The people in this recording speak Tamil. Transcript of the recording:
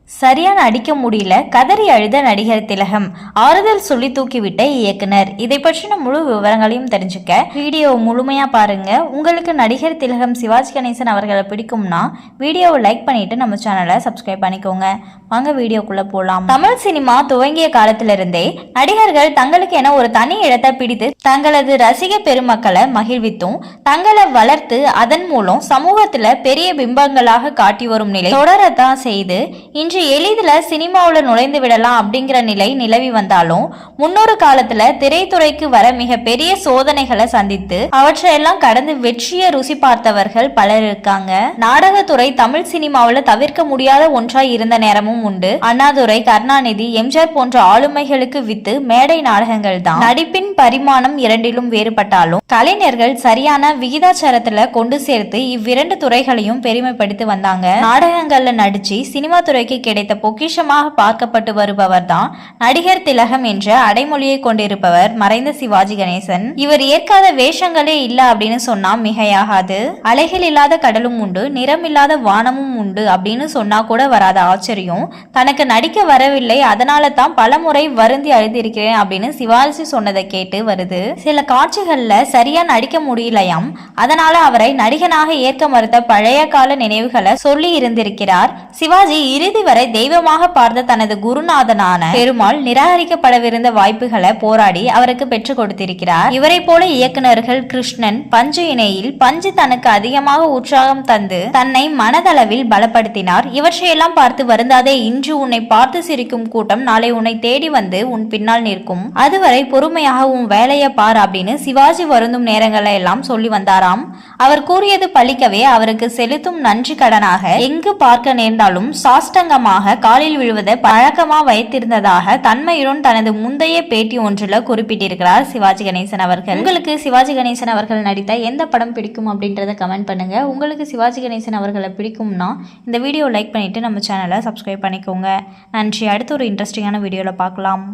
சரியான அடிக்க முடியல, கதறி அழுத நடிகர் திலகம், ஆறுதல் சொல்லி தூக்கிவிட்ட இயக்குனர். இதை பற்றின முழு விவரங்களையும் தெரிஞ்சுக்க வீடியோ முழுமையா பாருங்க. உங்களுக்கு நடிகர் திலகம் சிவாஜி கணேசன் அவர்களை பிடிக்கும்னா வீடியோவை லைக் பண்ணிட்டு நம்ம சேனலை சப்ஸ்கிரைப் பண்ணிக்கோங்க. வாங்க வீடியோக்குள்ள போலாம். தமிழ் சினிமா துவங்கிய காலத்திலிருந்தே நடிகர்கள் தங்களுக்கு என ஒரு தனி இடத்தை பிடித்து தங்களது ரசிக பெருமக்களை மகிழ்வித்தும் தங்களை வளர்த்து அதன் மூலம் சமூகத்துல பெரிய பிம்பங்களாக காட்டி வரும் நிலை தொடரத்தான் செய்து இன்று எளிதில் சினிமாவில் நுழைந்து விடலாம் அப்படிங்கிற நிலை நிலவி வந்தாலும் முன்னொரு காலத்துல திரைத்துறைக்கு வர மிக பெரிய சோதனைகளை சந்தித்து அவற்றையெல்லாம் கடந்து வெற்றியை ருசி பார்த்தவர்கள் பலர் இருக்காங்க. நாடகத்துறை தமிழ் சினிமாவில் தவிர்க்க முடியாத ஒன்றாய் இருந்த நேரமும் உண்டு. அண்ணாதுரை, கருணாநிதி, எம்ஜிஆர் போன்ற ஆளுமைகளுக்கு வித்து மேடை நாடகங்கள் தான். நடிப்பின் பரிமாணம் இரண்டிலும் வேறுபட்டாலும் கலைஞர்கள் சரியான விகிதாச்சாரத்துல கொண்டு சேர்த்து இவ்விரண்டு துறைகளையும் பெருமைப்படுத்தி வந்தாங்க. நாடகங்கள்ல நடிச்சு சினிமா துறைக்கு கிடைத்த பொக்கிஷமாக பார்க்கப்பட்டு வருபவர் தான் நடிகர் திலகம் என்ற அடைமொழியை கொண்டிருப்பவர் மறைந்த சிவாஜி கணேசன். இவர் ஏற்காத வேஷங்களே இல்ல அப்படின்னு சொன்னா மிகையாகாது. அலைகள் இல்லாத கடலும் உண்டு, நிறம் இல்லாத வானமும் உண்டு அப்படின்னு சொன்னா கூட வராத ஆச்சரியம். தனக்கு நடிக்க வரவில்லை, அதனால தான் பல முறை வருந்தி அழுதிருக்கிறேன் அப்படின்னு சிவாஜி சொன்னதை கேட்டு வருது. சில காட்சிகள்ல சரியா நடிக்க முடியலையாம், அதனால அவரை நடிகனாக ஏற்க மறுத்த பழைய கால நினைவுகளை சொல்லி இருந்திருக்கிறார். சிவாஜி இறுதி வரை தெய்வமாக பார்த்த தனது குருநாதனான பெருமாள் நிராகரிக்கப்படவிருந்த வாய்ப்புகளை போராடி அவருக்கு பெற்றுக் கொடுத்திருக்கிறார். இவரை போல இயக்குநர்கள் கிருஷ்ணன், பஞ்சு இணையில் பஞ்சு தனக்கு அதிகமாக உற்சாகம் தந்து தன்னை மனதளவில் பலப்படுத்தினார். இவற்றையெல்லாம் பார்த்து வருந்தாதே, இன்று உன்னை பார்த்து சிரிக்கும் கூட்டம் நாளை உன்னை தேடி வந்து உன் பின்னால் நிற்கும், அதுவரை பொறுமையாக உன் வேலையை பார் அப்படின்னு சிவாஜி வருந்தும் நேரங்களை எல்லாம் சொல்லி வந்தாராம். அவர் கூறியது பலிக்கவே அவருக்கு செலுத்தும் நன்றி கடனாக எங்கு பார்க்க நேர்ந்தாலும் சாஷ்டங்கமாக காலில் விழுவதை பழக்கமா வைத்திருந்ததாக தன்மையுடன் தனது முந்தைய பேட்டி ஒன்றில் குறிப்பிட்டிருக்கிறார் சிவாஜி கணேசன் அவர்கள். உங்களுக்கு சிவாஜி கணேசன் அவர்கள் நடித்த எந்த படம் பிடிக்கும் அப்படின்றத கமெண்ட் பண்ணுங்க. உங்களுக்கு சிவாஜி கணேசன் அவர்களை பிடிக்கும்னா இந்த வீடியோ லைக் பண்ணிட்டு நம்ம சேனலை சப்ஸ்கிரைப் பண்ணிக்கோங்க. நன்றி. அடுத்த ஒரு இன்ட்ரெஸ்டிங்கான வீடியோல பார்க்கலாம்.